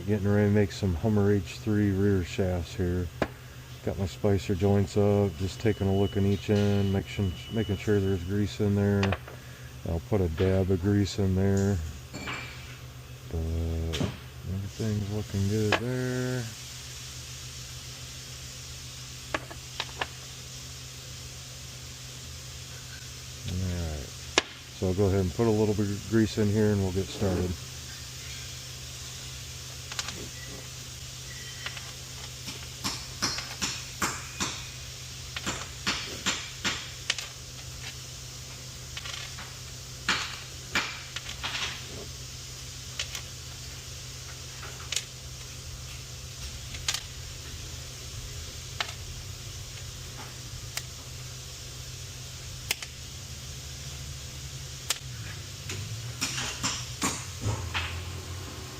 Getting ready to make some Hummer H3 rear shafts here. Got my spicer joints up, just taking a look in each end, making sure there's grease in there. I'll put a dab of grease in there, but everything's looking good there. Alright, so I'll go ahead and put a little bit of grease in here and we'll get started.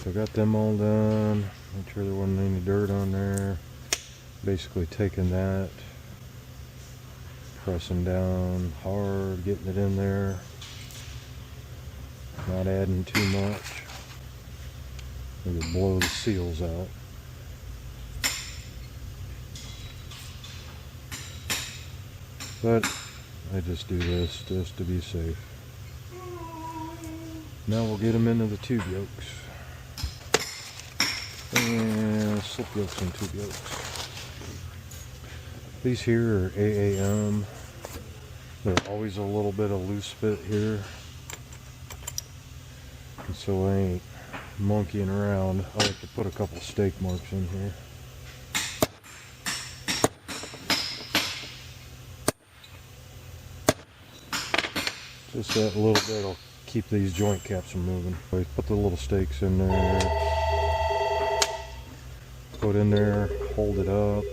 So I got them all done, make sure there wasn't any dirt on there. Basically taking that, pressing down hard, getting it in there, not adding too much. It'll blow the seals out. But I just do this just to be safe. Now we'll get them into the tube yokes. And slip yokes and tube yokes. These here are AAM. They're always a little bit of loose fit here. And so I ain't monkeying around. I like to put a couple stake marks in here. Just that little bit will keep these joint caps from moving. I put the little stakes in there. Put in there, hold it up,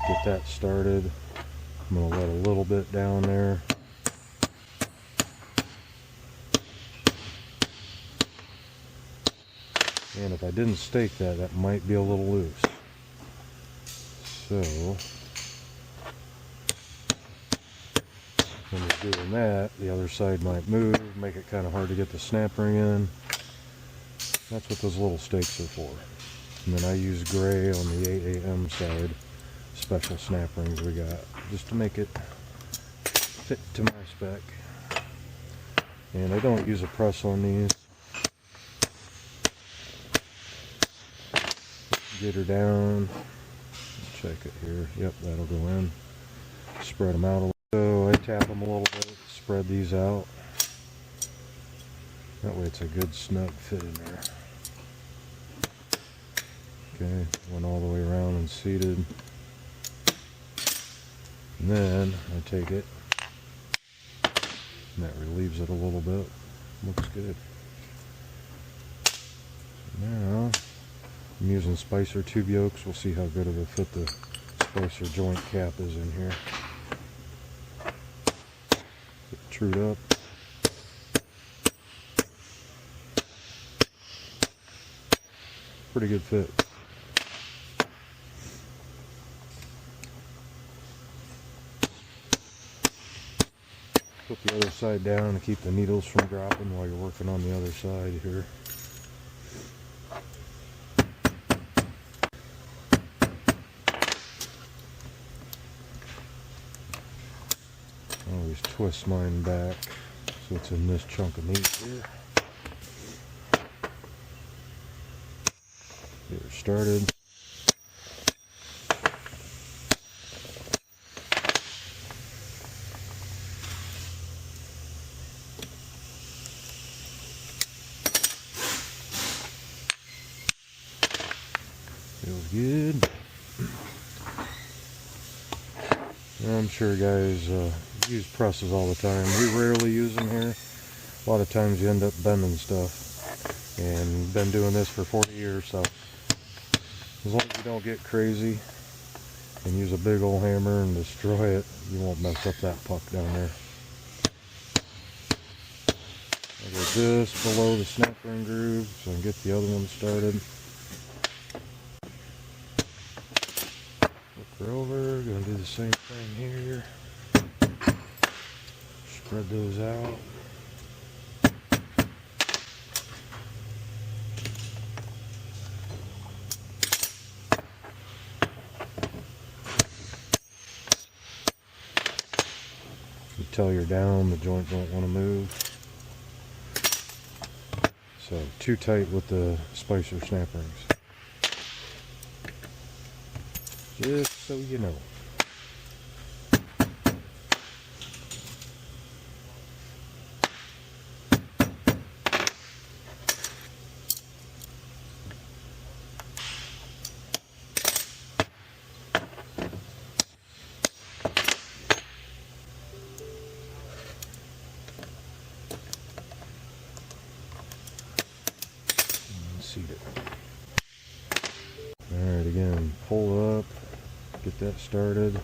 get that started. I'm going to let a little bit down there. And if I didn't stake that, that might be a little loose. So, when you're doing that, the other side might move, make it kind of hard to get the snap ring in. That's what those little stakes are for. And then I use gray on the AAM side, special snap rings we got, just to make it fit to my spec. And I don't use a press on these. Get her down, check it here, yep, that'll go in. Spread them out a little. So I tap them a little bit, spread these out. That way it's a good snug fit in there. Okay, went all the way around and seated. And then I take it, and that relieves it a little bit. Looks good. So now I'm using Spicer tube yokes. We'll see how good of a fit the Spicer joint cap is in here. Get it trued up. Pretty good fit. Put the other side down to keep the needles from dropping while you're working on the other side here. I always twist mine back so it's in this chunk of meat here. Get her started. Feels good. I'm sure guys use presses all the time. We rarely use them here. A lot of times you end up bending stuff. And been doing this for 40 years, so as long as you don't get crazy and use a big old hammer and destroy it, you won't mess up that puck down there. I go just below the snap ring groove so I can get the other one started. Flip her over, gonna do the same thing here. Spread those out. until you're down, the joint won't want to move. So too tight with the splicer snap rings. Just so you know. Seat it. Alright, again, pull up, get that started.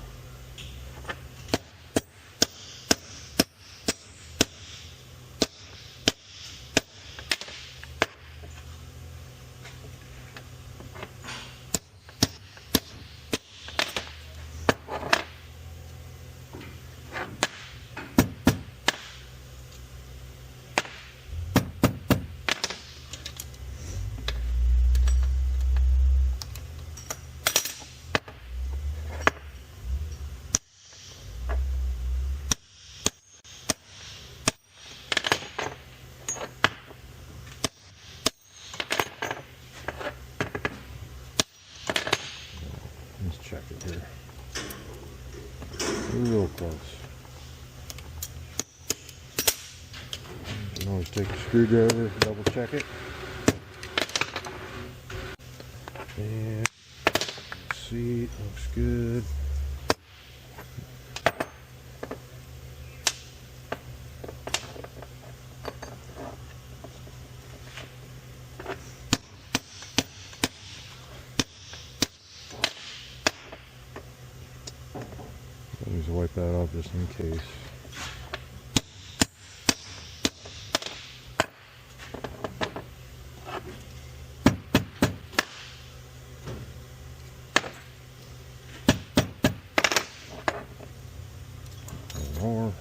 Let's check it here. Real close. You can always take a screwdriver, double check it. And seat looks good. Always wipe that off just in case. More.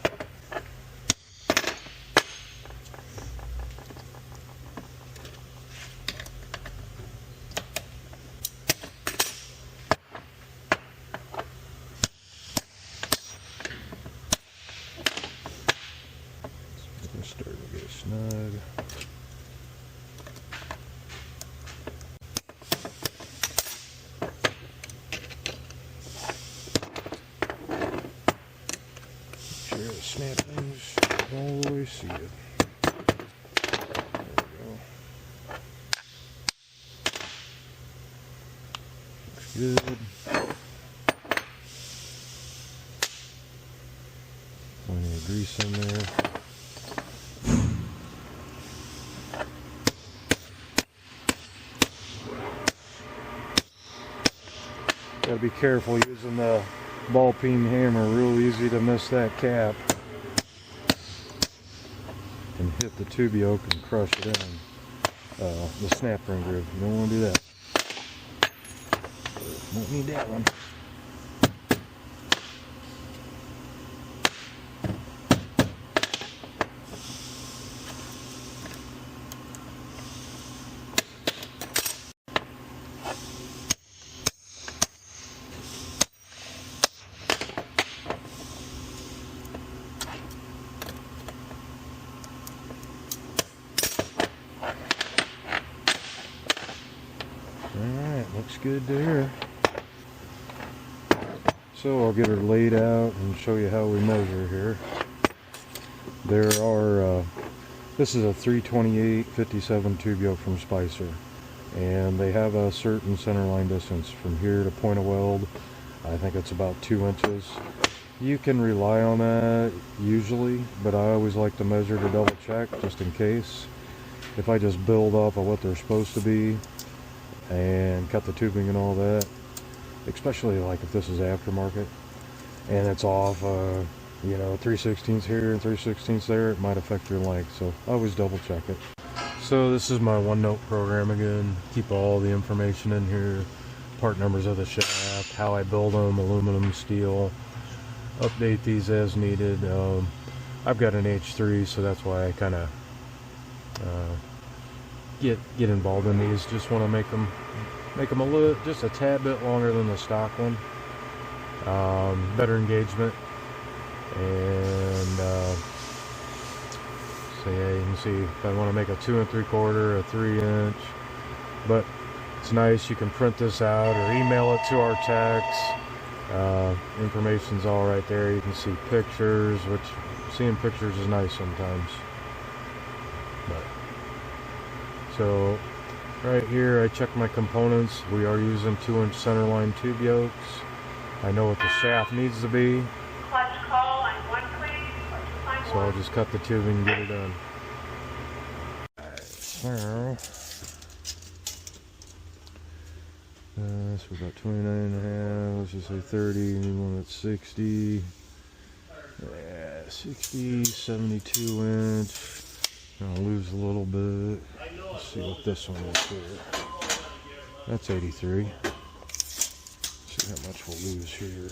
Start to get snug. Make sure the snap rings all the way seated. There we go. Looks good. Plenty of grease in there. Gotta be careful using the ball peen hammer, real easy to miss that cap and hit the tube yoke and crush it in the snap ring groove. You don't want to do that. Won't need that one. Alright, looks good there. So I'll get her laid out and show you how we measure here. There are, this is a 328/57 tube yoke from Spicer. And they have a certain center line distance from here to point of weld. I think it's about 2 inches. You can rely on that usually, but I always like to measure to double check just in case. If I just build off of what they're supposed to be and cut the tubing and all that, especially like if this is aftermarket and it's off you know, 3/16 here and 3/16 there, it might affect your length, so I always double check it. So this is my OneNote program again. Keep all the information in here, part numbers of the shaft, how I build them, aluminum, steel, update these as needed. I've got an H3, so that's why I kind of get involved in these. Just want to make them a little, just a tad bit longer than the stock one. Better engagement, And so yeah, you can see if I want to make a 2 3/4, a 3-inch, but it's nice. You can print this out or email it to our techs. Information's all right there. You can see pictures, which seeing pictures is nice sometimes. But so right here I check my components. We are using 2-inch centerline tube yokes. I know what the shaft needs to be, so I'll just cut the tubing and get it done. Alright, so so we've got 29.5, let's just say 30, one at 60, yeah, 60, 72 inch, I'll lose a little bit. Let's see what this one is here. That's 83. See how much we'll lose here.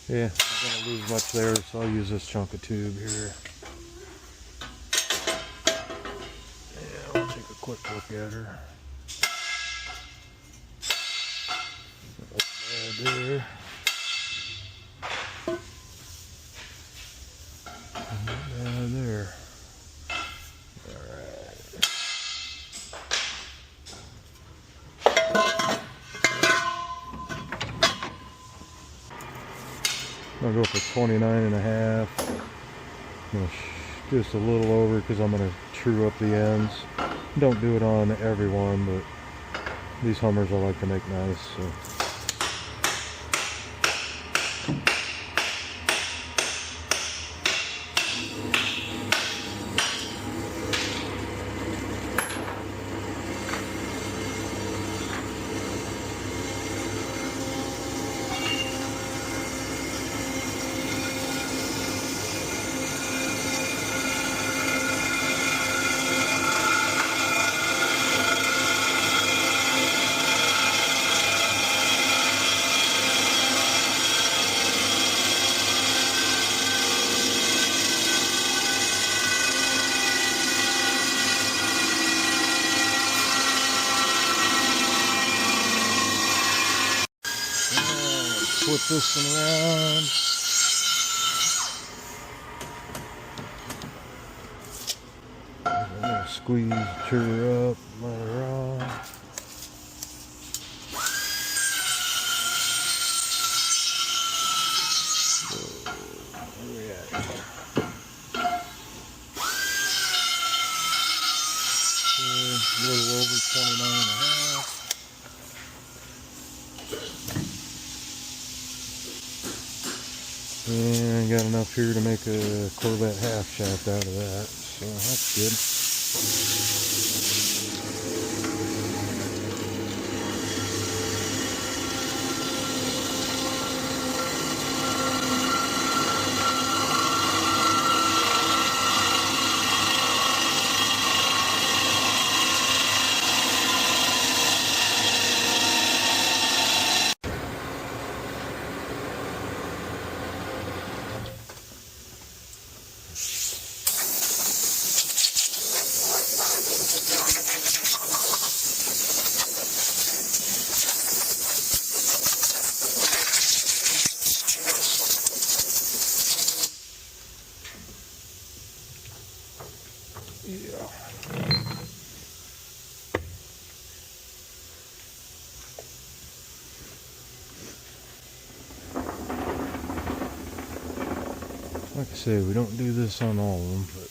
Yeah, I'm not going to lose much there, so I'll use this chunk of tube here. Quick look at her. There. There. Alright. I'll go for 29.5. Just a little over because I'm going to true up the ends. Don't do it on every one, but these Hummers I like to make nice. So. Flip this one around. I'm gonna squeeze, trigger her up, let her off. So, where we at here? A little over 29.5. And I got enough here to make a Corvette half shaft out of that, so that's good. Yeah. Like I say, we don't do this on all of them, but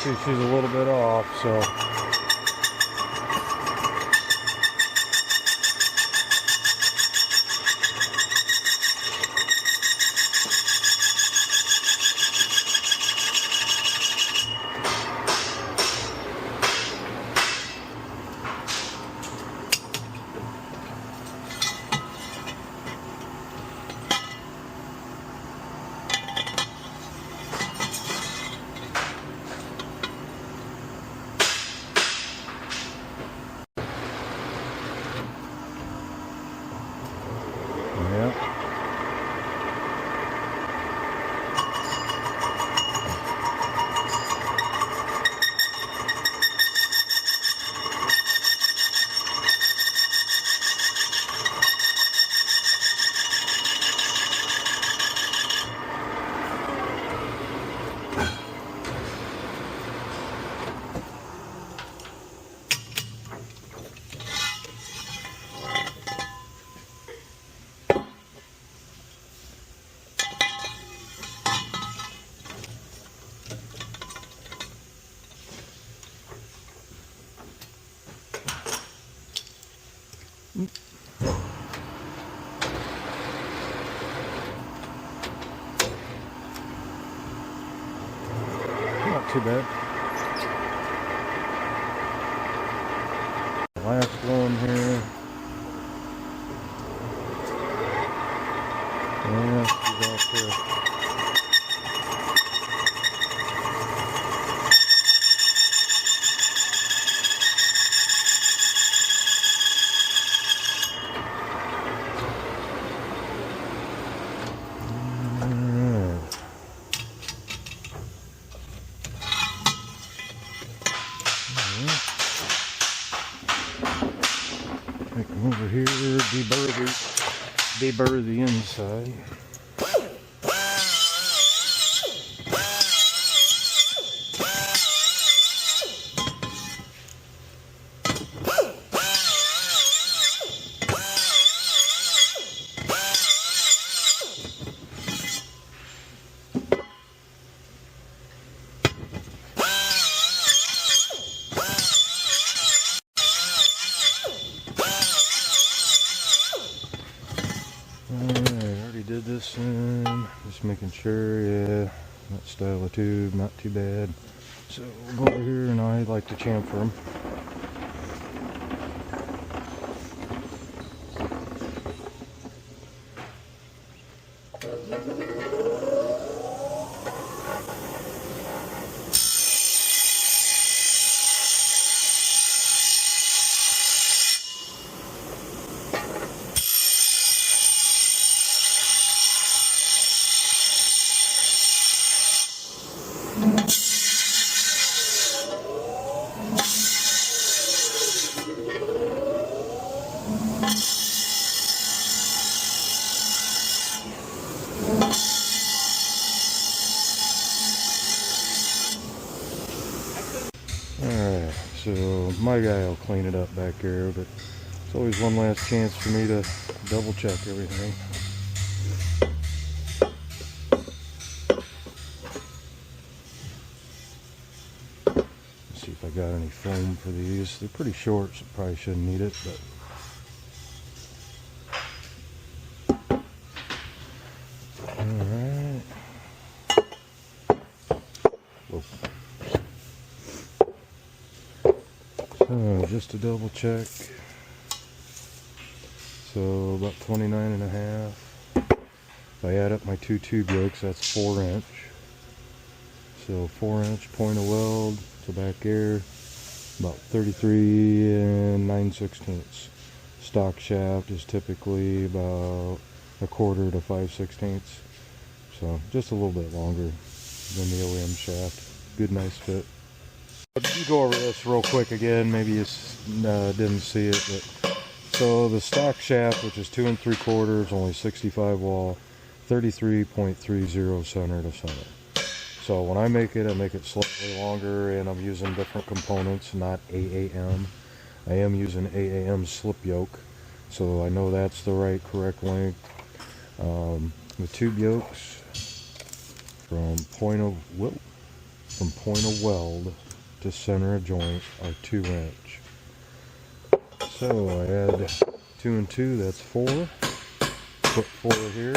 see she's a little bit off, so Not too bad. Last one here. Yeah, she's off there. Take them over here, deburr the inside. Did this in, just making sure, yeah, that style of tube, not too bad. So we'll go over here and I like to chamfer them. Alright, so my guy will clean it up back there, but it's always one last chance for me to double check everything. Let's see if I got any foam for these. They're pretty short, so probably shouldn't need it, but alright. Whoa. So just to double check, so about 29.5. If I add up my two tube yokes, that's 4 inch. So 4 inch point of weld to back air, about 33 and 9/16. Stock shaft is typically about 1/4 to 5/16. So just a little bit longer than the OEM shaft. Good, nice fit. Go over this real quick again. Maybe you didn't see it, but so the stock shaft, which is 2 3/4, only 65 wall, 33.30 center to center. So when I make it slightly longer, and I'm using different components, not AAM. I am using AAM slip yoke, so I know that's the correct length. The tube yokes from point of weld to center of joint are 2 inch. So I add 2 and 2, that's 4. Put 4 here.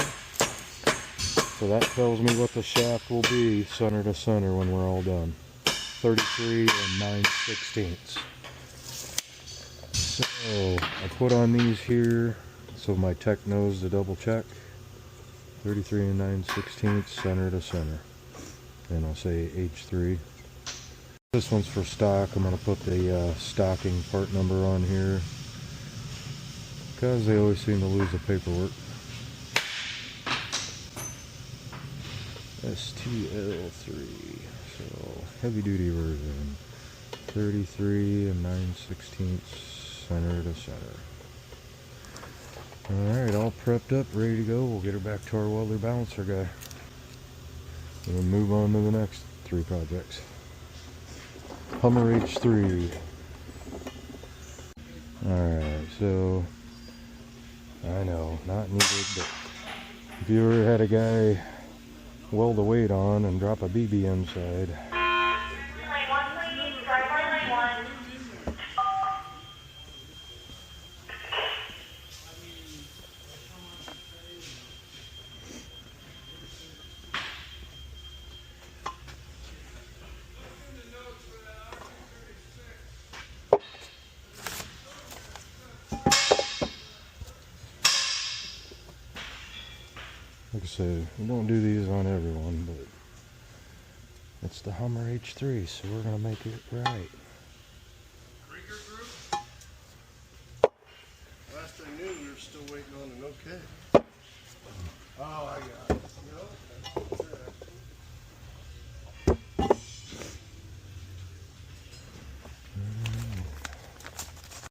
So that tells me what the shaft will be center to center when we're all done. 33 and 9/16. So I put on these here so my tech knows to double check. 33 and 9/16 center to center. And I'll say H3. This one's for stock. I'm going to put the stocking part number on here because they always seem to lose the paperwork. STL3, so heavy duty version. 33 and 9/16 center to center. Alright, all prepped up, ready to go. We'll get her back to our welder balancer guy. And we'll move on to the next 3 projects. Hummer H3. Alright, so I know, not needed, but if you ever had a guy weld a weight on and drop a BB inside. Lane 1, please. Driveway lane 1. say, we don't do these on everyone, but it's the Hummer H3, so we're gonna make it right. Last I knew, we were still waiting on an okay. Oh, I got it. You know?